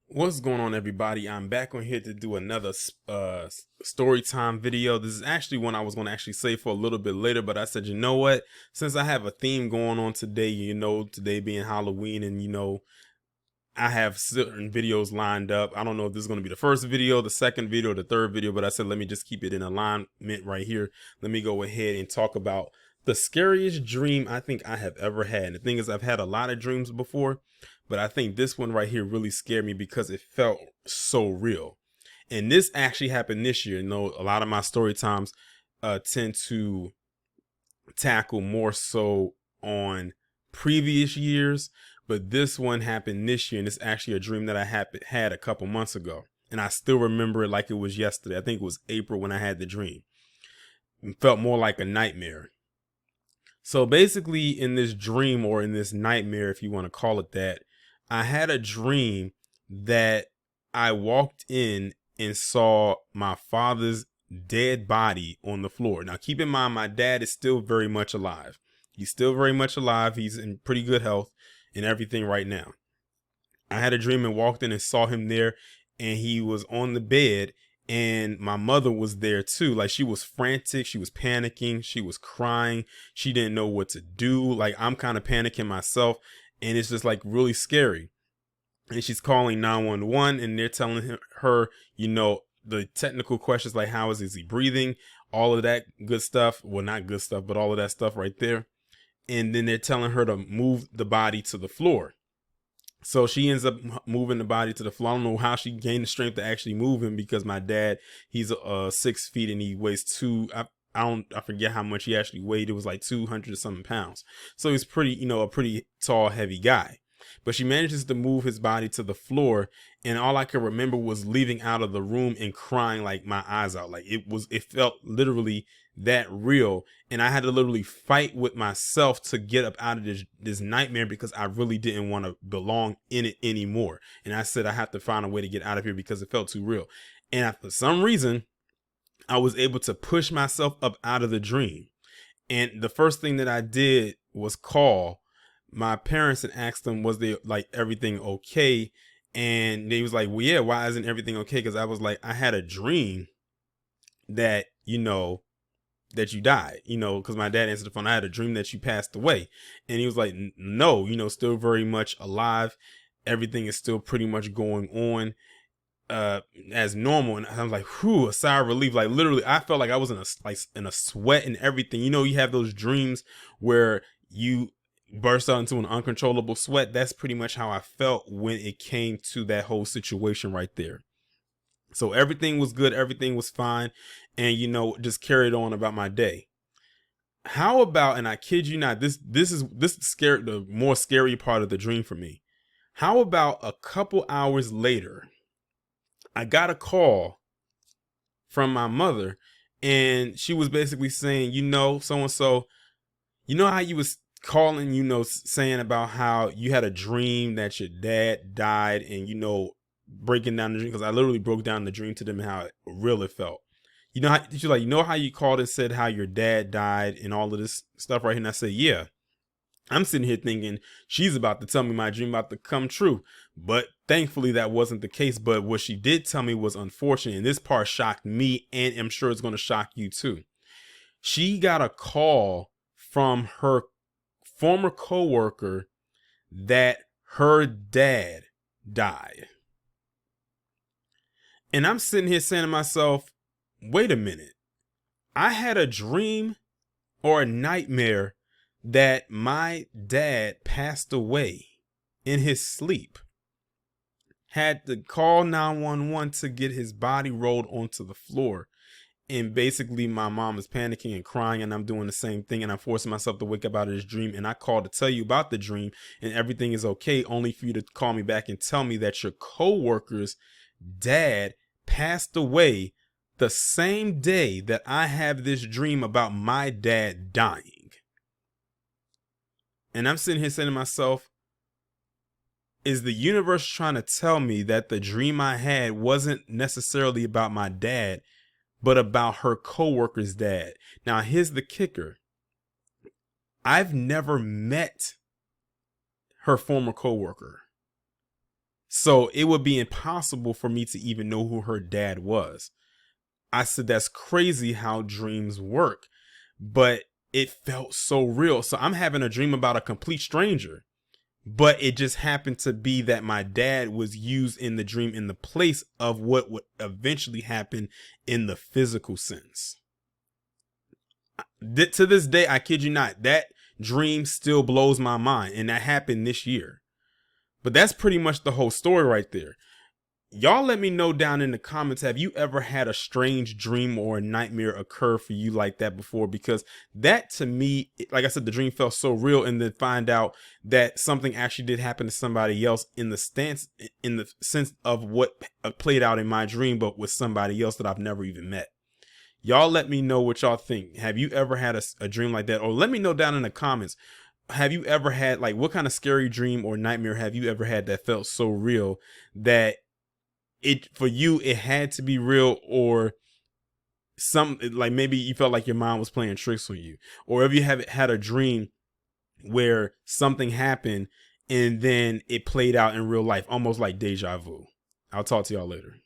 What's going on, everybody? I'm back on here to do another story time video. This is actually one I was going to actually say for a little bit later, but I said, you know what? Since I have a theme going on today, today being Halloween, and I have certain videos lined up. I don't know if this is going to be the first video, the second video, the third video, but I said, let me just keep it in alignment right here. Let me go ahead and talk about the scariest dream I think I have ever had. And the thing is, I've had a lot of dreams before, but I think this one right here really scared me because it felt so real. And this actually happened this year. A lot of my story times tend to tackle more so on previous years, but this one happened this year, and it's actually a dream that I had a couple months ago, and I still remember it like it was yesterday. I think it was April when I had the dream. It felt more like a nightmare. So basically, in this dream, or in this nightmare, if you want to call it that, I had a dream that I walked in and saw my father's dead body on the floor. Now, keep in mind, my dad is still very much alive. He's still very much alive. He's in pretty good health and everything right now. I had a dream and walked in and saw him there, and he was on the bed, and my mother was there too. Like, she was frantic, she was panicking, she was crying, she didn't know what to do. Like, I'm kind of panicking myself, and it's just like really scary. And she's calling 911, and they're telling her, the technical questions like, how is he breathing? All of that good stuff. Well, not good stuff, but all of that stuff right there. And then they're telling her to move the body to the floor. So she ends up moving the body to the floor. I don't know how she gained the strength to actually move him, because my dad, he's 6 feet and he weighs I forget how much he actually weighed. It was like 200 something pounds. So he's pretty, a pretty tall, heavy guy. But she manages to move his body to the floor, and all I could remember was leaving out of the room and crying like my eyes out. Like, it felt literally that real, and I had to literally fight with myself to get up out of this nightmare, because I really didn't want to belong in it anymore. And I said, I have to find a way to get out of here because it felt too real. And for some reason, I was able to push myself up out of the dream. And the first thing that I did was call my parents and asked them, was they like everything okay? And they was like, well, yeah, why isn't everything okay? Because I was like, I had a dream that that you died, because my dad answered the phone. I had a dream that you passed away. And he was like, no, still very much alive. Everything is still pretty much going on as normal. And I was like, whew, a sigh of relief. Like, literally, I felt like I was in a sweat and everything. You have those dreams where you burst out into an uncontrollable sweat. That's pretty much how I felt when it came to that whole situation right there. So everything was good, everything was fine, and just carried on about my day. How about, and I kid you not, this is scary, the more scary part of the dream for me. How about a couple hours later, I got a call from my mother, and she was basically saying, so and so, how you was calling, saying about how you had a dream that your dad died, and breaking down the dream, because I literally broke down the dream to them and how real it felt. She's like, how you called and said how your dad died and all of this stuff right here. And I said, yeah. I'm sitting here thinking she's about to tell me my dream about to come true, but thankfully that wasn't the case. But what she did tell me was unfortunate, and this part shocked me, and I'm sure it's going to shock you too. She got a call from her former coworker that her dad died. And I'm sitting here saying to myself, wait a minute. I had a dream or a nightmare that my dad passed away in his sleep. Had to call 911 to get his body rolled onto the floor. And basically my mom is panicking and crying, and I'm doing the same thing, and I'm forcing myself to wake up out of this dream. And I called to tell you about the dream, and everything is okay, only for you to call me back and tell me that your coworker's dad passed away the same day that I have this dream about my dad dying. And I'm sitting here saying to myself, is the universe trying to tell me that the dream I had wasn't necessarily about my dad, but about her coworker's dad? Now, here's the kicker. I've never met her former coworker. So it would be impossible for me to even know who her dad was. I said, that's crazy how dreams work, but it felt so real. So I'm having a dream about a complete stranger, but it just happened to be that my dad was used in the dream in the place of what would eventually happen in the physical sense. To this day, I kid you not, that dream still blows my mind, and that happened this year. But that's pretty much the whole story right there. Y'all let me know down in the comments, have you ever had a strange dream or a nightmare occur for you like that before? Because that, to me, like I said, the dream felt so real, and then find out that something actually did happen to somebody else in the sense of what played out in my dream, but with somebody else that I've never even met. Y'all let me know what y'all think. Have you ever had a dream like that? Or let me know down in the comments, have you ever had, like, what kind of scary dream or nightmare have you ever had that felt so real that for you it had to be real, or some, like, maybe you felt like your mom was playing tricks on you? Or have you had a dream where something happened and then it played out in real life, almost like deja vu? I'll talk to y'all later.